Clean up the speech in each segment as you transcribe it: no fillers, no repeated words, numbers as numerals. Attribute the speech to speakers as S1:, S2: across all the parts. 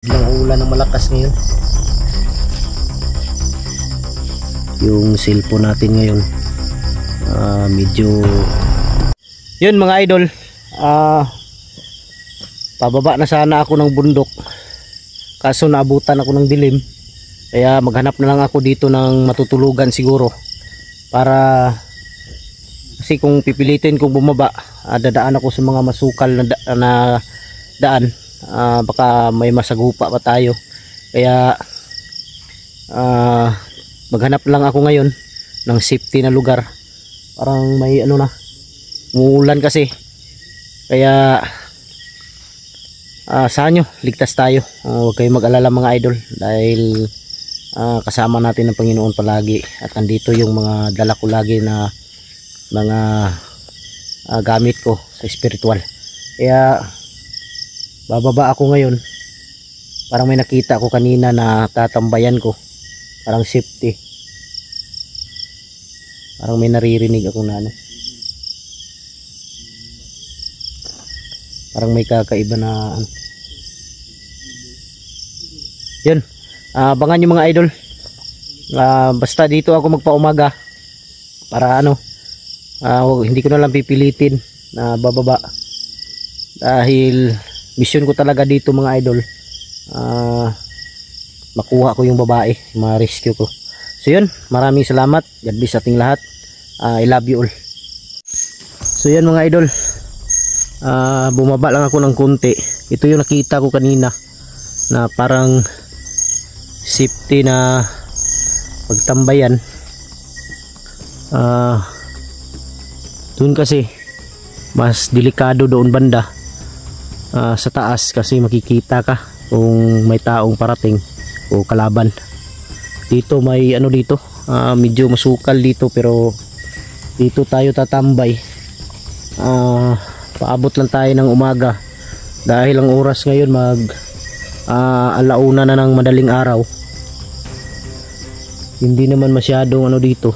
S1: Biglang ulan ng malakas ngayon. Yung cellphone natin ngayon medyo yun mga idol, pababa na sana ako ng bundok kaso naabutan ako ng dilim, kaya maghanap na lang ako dito ng matutulugan siguro, para kasi kung pipilitin kong bumaba, dadaan ako sa mga masukal na daan, baka may masagupa pa tayo, kaya maghanap lang ako ngayon ng safety na lugar. Parang may ano na, umuulan kasi, kaya saan nyo, ligtas tayo. Huwag kayong mag-alala mga idol, dahil kasama natin ng Panginoon palagi, at nandito yung mga dala ko lagi na mga gamit ko sa spiritual. Kaya bababa ako ngayon. Parang may nakita ako kanina na tatambayan ko, parang safety, parang may naririnig ako na ano, parang may kakaiba na ano. Yun, abangan nyo mga idol. Basta dito ako magpaumaga, para ano, hindi ko na lang pipilitin na bababa, dahil mission ko talaga dito mga idol, makuha ko yung babae, ma-rescue ko. So yun, maraming salamat. God bless ating lahat. I love you all. So yun mga idol, bumaba lang ako ng konti. Ito yung nakita ko kanina na parang safety na pagtambayan. Doon kasi mas delikado doon banda, sa taas, kasi makikita ka kung may taong parating o kalaban. Dito may ano dito, medyo masukal dito, pero dito tayo tatambay. Paabot lang tayo ng umaga, dahil ang oras ngayon alauna na ng madaling araw. Hindi naman masyadong ano dito,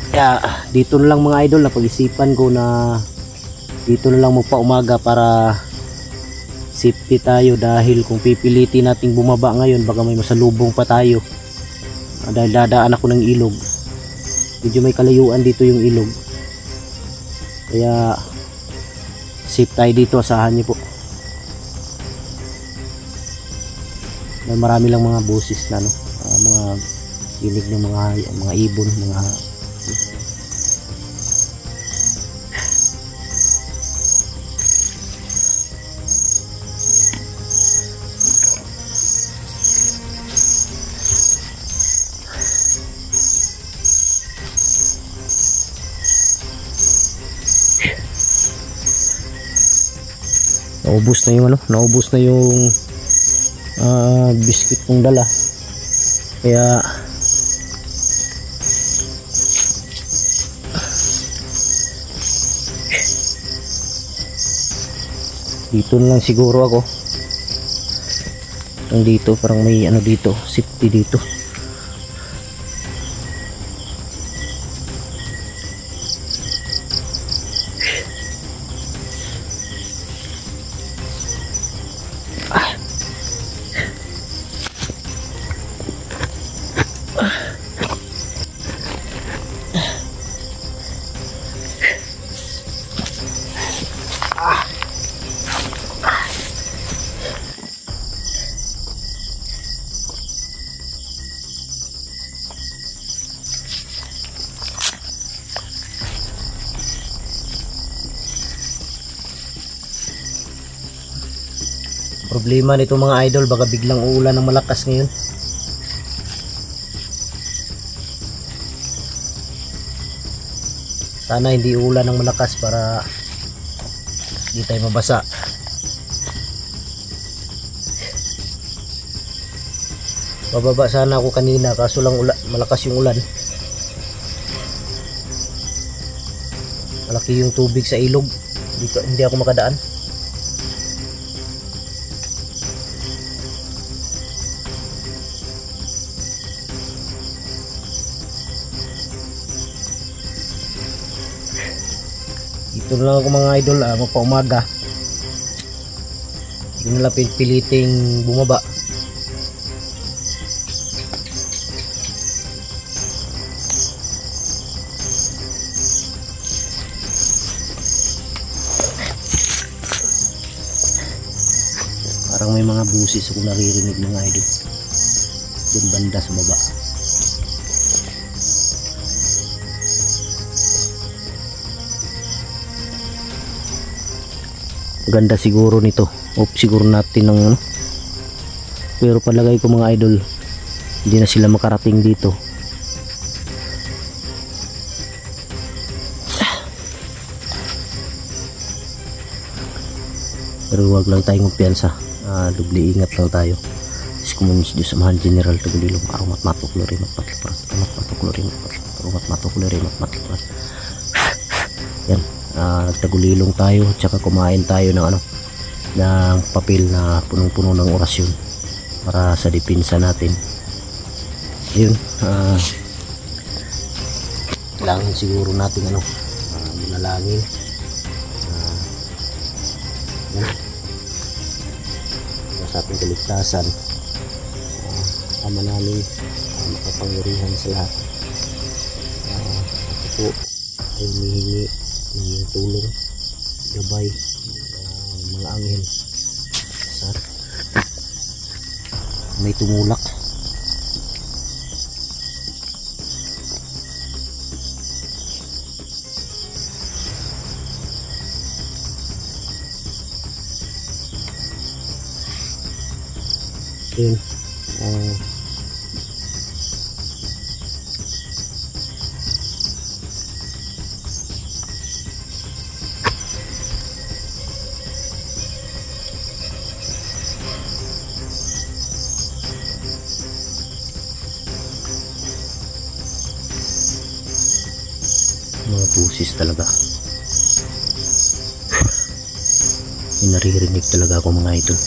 S1: kaya dito na lang mga idol, na pag-isipan ko na dito na lang magpaumaga para safety tayo, dahil kung pipilitin nating bumaba ngayon, baka may masalubong pa tayo, dahil dadaan ako ng ilog. Medyo may kalayuan dito yung ilog, kaya safe tayo dito, asahan niyo po. May marami lang mga boses na ano, mga inig ng mga ibon, mga naubos na yung ano, naubos na yung biscuit kong dala, kaya dito na lang siguro ako. Dito parang may ano dito, safety dito. Problema nito mga idol, baka biglang uulan ng malakas ngayon. Sana hindi uulan ng malakas para hindi tayo mabasa. Bababa sana ako kanina, kaso lang malakas yung ulan. Malaki yung tubig sa ilog, hindi ako makadaan. Dito na lang ako mga idol, magpaumaga. Hindi nila piliting bumaba. Parang may mga busis ako naririnig mga idol dyan banda sa baba. Ganda siguro nito. Off siguro natin ng ano. Pero palagay ko mga idol, hindi na sila makarating dito. Pero wag lang tayong kumpiyansa. Dubli ingat lang tayo. Kumunus Diyos sa mahal General Tagulilong aromat matuklori matmatliparat aromat matuklori matmatliparat aromat matuklori matmatliparat. Yan, nagtagulilong tayo, tsaka kumain tayo ng ano, ng papel na punong-puno ng orasyon para sa depensa natin. Yun, kailangan siguro natin ano, manalangin. Yan, sa ating kaligtasan. Ama namin, makapangyarihan sa lahat. Ako po ay humihingi ng tulong, gabay, mga anghel sa may tumulak. Yun, mga busis talaga. May naririnig talaga ako mga idol.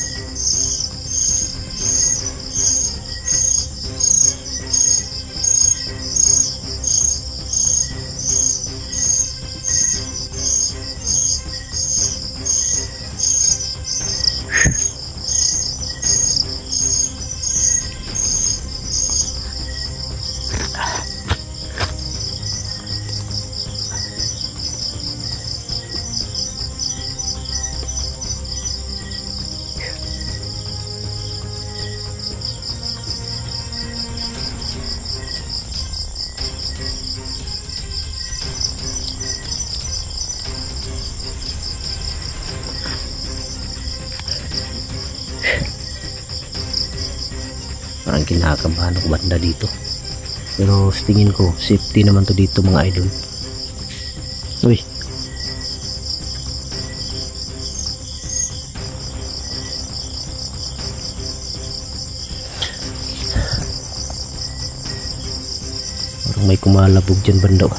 S1: Parang kinakabahan ako banda dito, pero sa tingin ko safety naman to dito mga idol. Uy, parang may kumalabog dyan banda.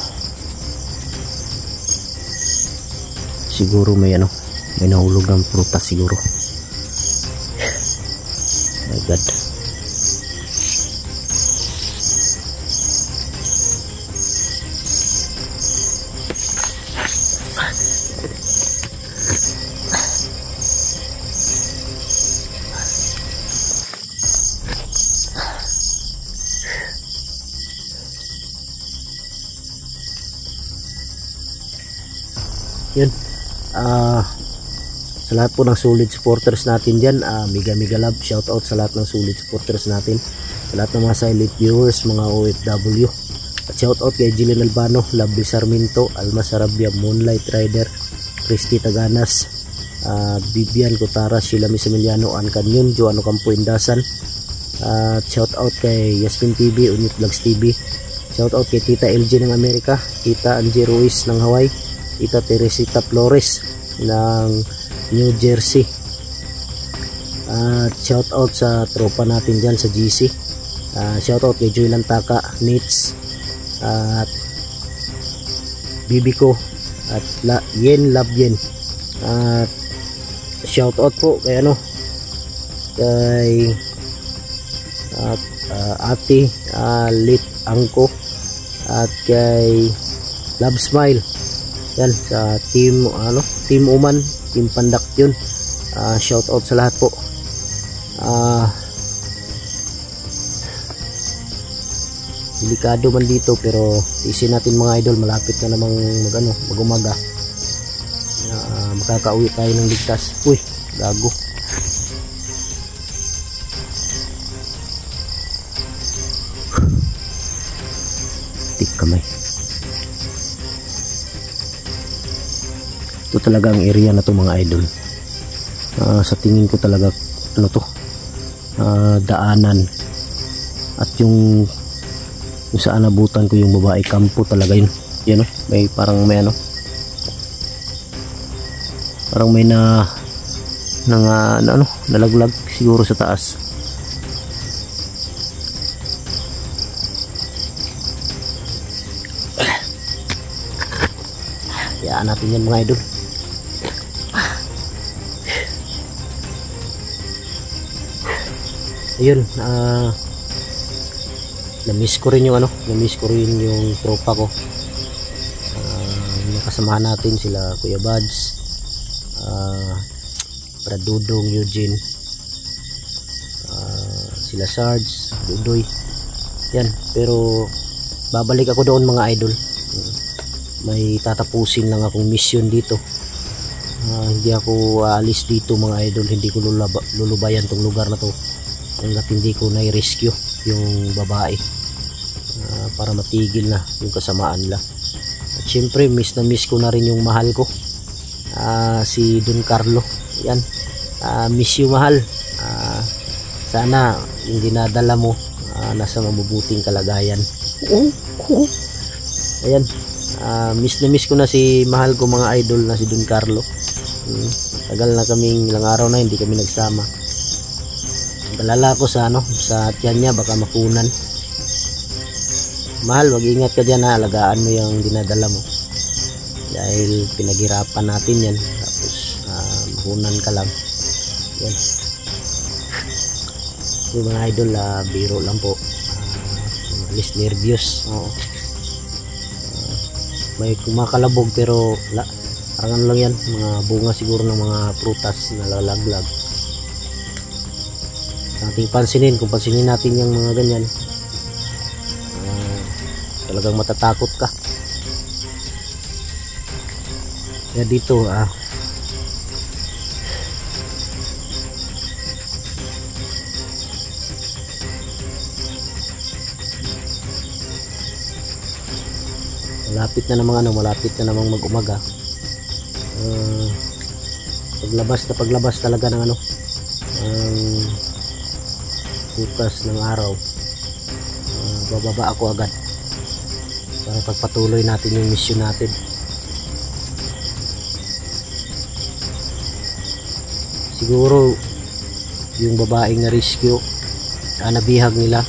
S1: Siguro may ano, may nahulog ng prutas siguro. My God. Yun, sa lahat po ng solid supporters natin dyan, mega love, shout out sa lahat ng solid supporters natin, sa lahat ng mga silent viewers, mga OFW, at shout out kay Jillian Albano, Lovely Sarmiento, Alma Sarabia, Moonlight Rider, Christy Taganas, Vivian Cotara, Sheila Misamiliano, Ann Canyon, Joano Campo Indasan, shout out kay Yasmin TV, Unyut Vlogs TV, shout out kay Tita LG ng Amerika, Tita Angie Ruiz ng Hawaii, Tita Teresita Flores ng New Jersey. Shout out sa tropa natin dyan sa GC. Shout out kay Joy Lantaka, Nits, at Bibico, at Yen Love Yen. Shout out po kay ano, kay Ate Lit Angko, at kay Love Smile. Yan sa team ano, Team Uman, Team Pandak yun. Shout out sa lahat po. Delikado man dito, pero isin natin mga idol, malapit na namang mag-umaga. Makakauwi tayo ng ligtas. Uy, gago. Tik kamay. Ito talaga ang area na to mga idol. Sa tingin ko talaga daanan, at yung saan nabutan ko yung babae, kampo talaga yun. Yan, may parang may parang may nalaglag siguro sa taas. Hayaan natin yan mga idol. Ayun, na-miss ko rin yung tropa ko. Yung kasamahan natin, sila Kuya Bads, Brad Dudong, Eugene, sila Sarge, Dudoy. Yan, pero babalik ako doon mga idol. May tatapusin lang akong mission dito. Hindi ako aalis dito mga idol, hindi ko lulubayan tong lugar na to hanggat hindi ko na-rescue yung babae, para matigil na yung kasamaan nila. At syempre miss na miss ko na rin yung mahal ko, si Don Carlo. Yan, miss you mahal. Sana yung dinadala mo nasa mabubuting kalagayan. Ayan, miss na miss ko na si mahal ko mga idol na si Don Carlo. Tagal na kaming, ilang araw na hindi kami nagsama. Balala ko sa tiyan niya, baka makunan. Mahal, wag ingat ka dyan, alagaan mo yung dinadala mo, dahil pinaghirapan natin yan, tapos makunan ka lang. Yan yung mga idol, biro lang po. Alis nervyos. May kumakalabog, pero parang lang yan, mga bunga siguro ng mga prutas na lalaglag. Ating pansinin, kung pansinin natin yung mga ganyan, talagang matatakot ka. Kaya dito malapit na namang mag-umaga. Paglabas talaga ng bukas ng araw, bababa ako agad para pagpatuloy natin yung mission natin. Siguro yung babaeng na rescue, nabihag nila,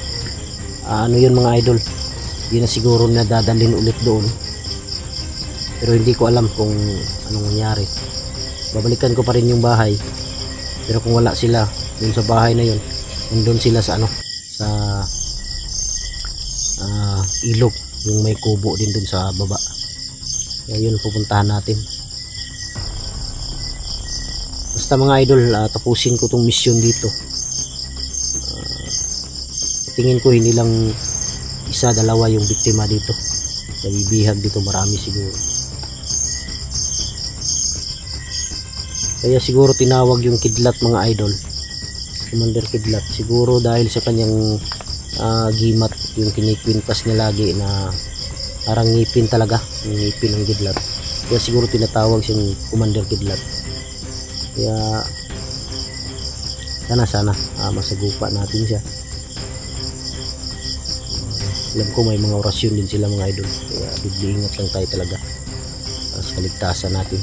S1: yun mga idol, hindi na siguro nadadalhin ulit doon, pero hindi ko alam kung anong nangyari. Babalikan ko pa rin yung bahay, pero kung wala sila dun sa bahay na yun, nandun sila sa ilog, yung may kubo din dun sa baba. Kaya yun pupuntahan natin. Basta mga idol, tapusin ko tong mission dito. Tingin ko hindi lang isa, dalawa yung biktima dito, nabibihag dito, marami siguro. Kaya siguro tinawag yung kidlat mga idol, Commander Kidlat, siguro dahil sa kanyang gimat, yung kinikwintas niya lagi na parang ngipin talaga, yung ngipin ng kidlat. Kaya siguro tinatawag siyang Commander Kidlat. Kaya sana masagupa natin siya. Alam ko may mga orasyon din sila mga idol, kaya bigli ingat lang tayo talaga para sa kaligtasan natin.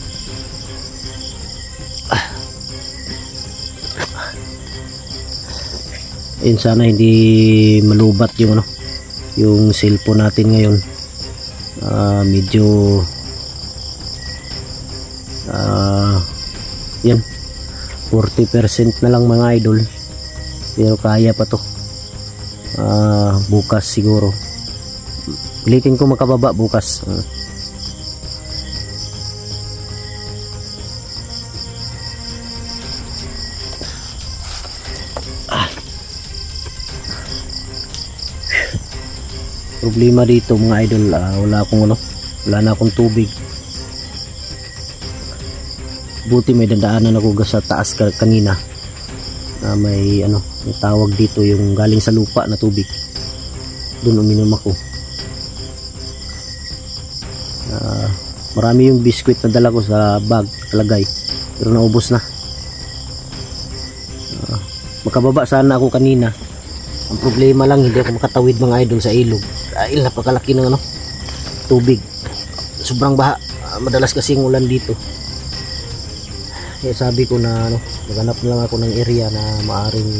S1: Ayun, sana hindi malubat yung yung cellphone natin ngayon. Medyo yan, 40% na lang mga idol, pero kaya pa to. Bukas siguro pilitin ko makababa bukas. Problema dito mga idol, wala na akong tubig. Buti may dadaanan ako sa taas kanina na may tawag dito, yung galing sa lupa na tubig. Doon uminom ako. Marami yung biskwit na dala ko sa bag kalagay, pero naubos na. Makababa sana ako kanina. Ang problema lang, hindi ako makatawid mga idol sa ilog dahil napakalaki ng tubig. Sobrang baha. Madalas kasing ulan dito. Kaya sabi ko na maghanap na lang ako ng area na maaring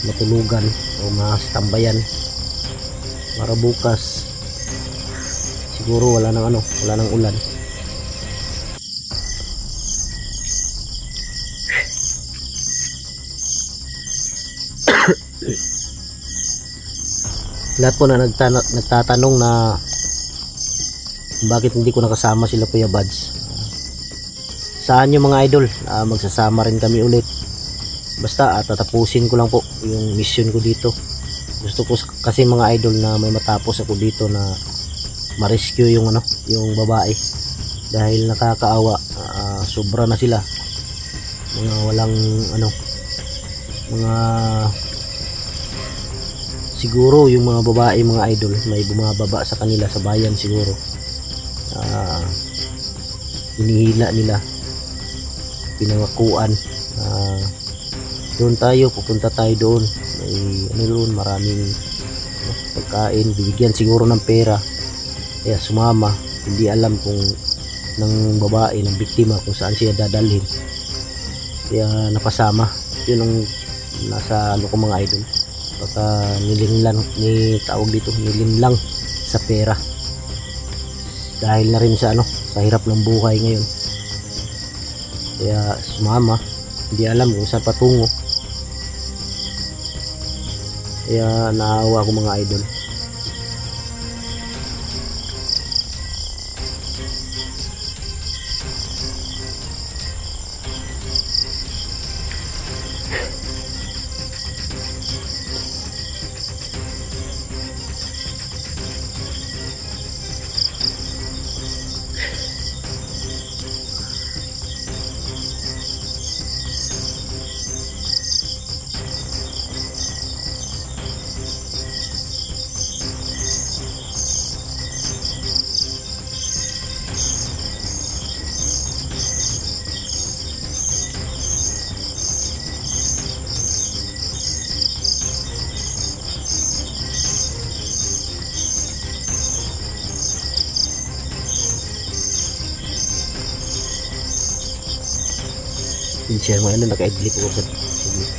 S1: matulugan o mastambayan para bukas siguro wala nang ulan. Lahat po na nagtatanong na bakit hindi ko nakasama sila Kuya Buds. Saan yung mga idol? Magsasama rin kami ulit. Basta tatapusin ko lang po yung mission ko dito. Gusto ko kasi mga idol na may matapos ako dito na ma-rescue yung babae. Dahil nakakaawa, sobra na sila. Mga walang siguro yung mga babae mga idol may bumababa sa kanila sa bayan siguro. Hinihila nila, pinangakuan pupunta tayo doon, may doon, maraming pagkain, bibigyan siguro ng pera. Kaya sumama, hindi alam kung ng babae, ng biktima, kung saan siya dadalhin. Kaya napasama. Yun ang nasa ko mga idol. Baka nilinlang sa pera dahil na rin sa hirap ng buhay ngayon. Kaya sumama, hindi alam kung saan patungo. Kaya naawa ko mga idol. I-share mo yan, naka-edlip ako sa edlip.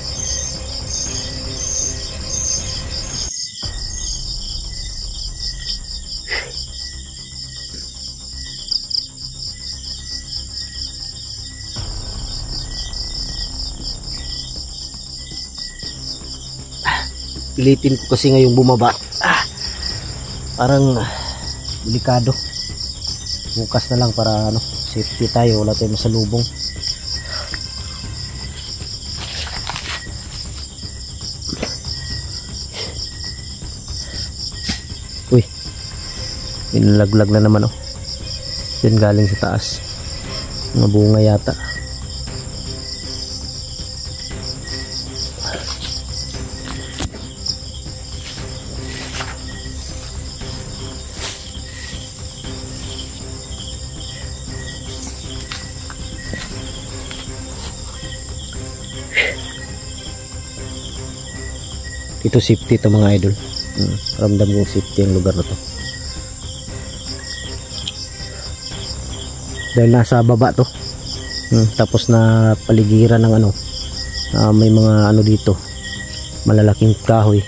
S1: Pilitin ko kasi ngayong bumaba. Parang delikado. Bukas na lang para safety tayo, wala tayong masalubong. Uy, inilaglag na naman yan galing sa taas, mga bunga yata. Ito safety to mga idol. Ramdam kong safety ang lugar na to dahil nasa baba to. Tapos na paligiran ng may mga dito, malalaking kahoy,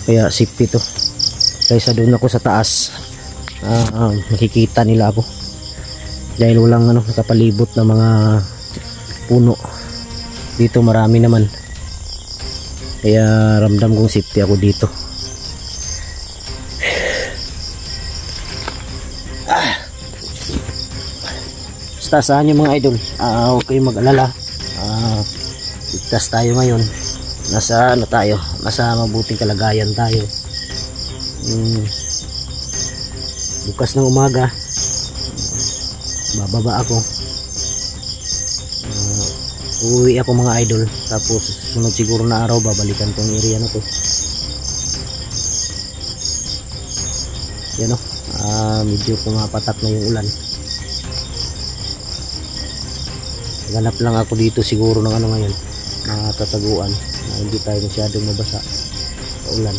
S1: kaya safety to. Kaysa doon ako sa taas, makikita nila ako dahil walang nakapalibot na mga puno. Dito marami naman, kaya ramdam kong safety ako dito. Basta saan yung mga idol, huwag kayong mag-alala. Ligtas tayo ngayon. Nasa tayo, nasa mabuting kalagayan tayo. bukas ng umaga bababa ako, uuwi ako mga idol, tapos susunod siguro na araw babalikan tong area na to. Yan o, medyo pumapatak na yung ulan. Ganap lang ako dito siguro ng ano ngayon, tataguan na hindi tayo masyadong mabasa sa ulan.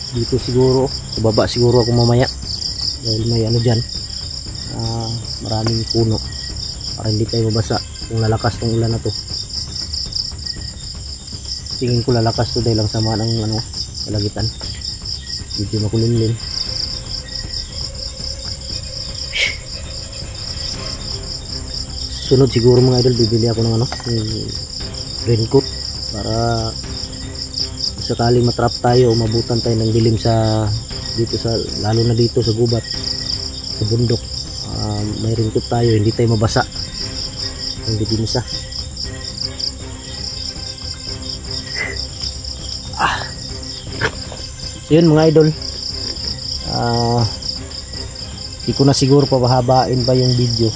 S1: Dito siguro, sa baba siguro ako mamaya dahil may ano dyan, maraming puno para hindi tayo mabasa kung lalakas tong ulan na to. Tingin ko lalakas to dahil lang sama ng ano, kalagitan, medyo makulimlim. Sunod siguro mga idol bibili ako ng ano, raincoat para sakaling matrap tayo o mabutan tayo ng dilim sa dito, sa lalo na dito sa gubat, sa bundok. May raincoat tayo, hindi tayo mabasa ng dibinsa. So yun mga idol, hindi ko na siguro pabahabain pa yung video.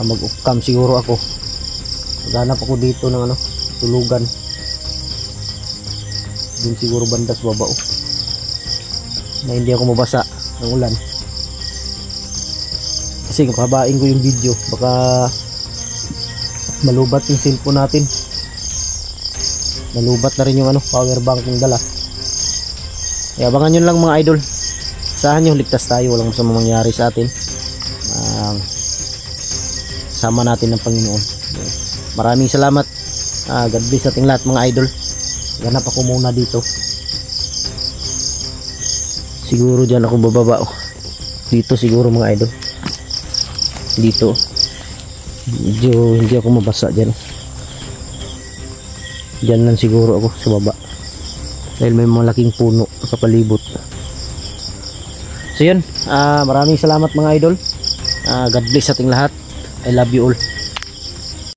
S1: Mag off cam siguro ako, maghanap ako dito ng ano, tulugan din siguro bandas baba na hindi ako mabasa ng ulan, kasi kapabain ko yung video baka malubat yung cellphone natin, malubat na rin yung ano, power bank ng dala. Kaya abangan nyo lang mga idol, asahan nyo ligtas tayo, walang masama mangyari sa atin, sama natin ng Panginoon. Maraming salamat, God bless ating lahat mga idol. Ganap ako muna dito, siguro dyan ako bababa dito siguro mga idol, dito medyo hindi ako mabasa dyan, dyan lang siguro ako sa baba dahil may malaking puno kapalibot. So yun, maraming salamat mga idol, God bless ating lahat, I love you all.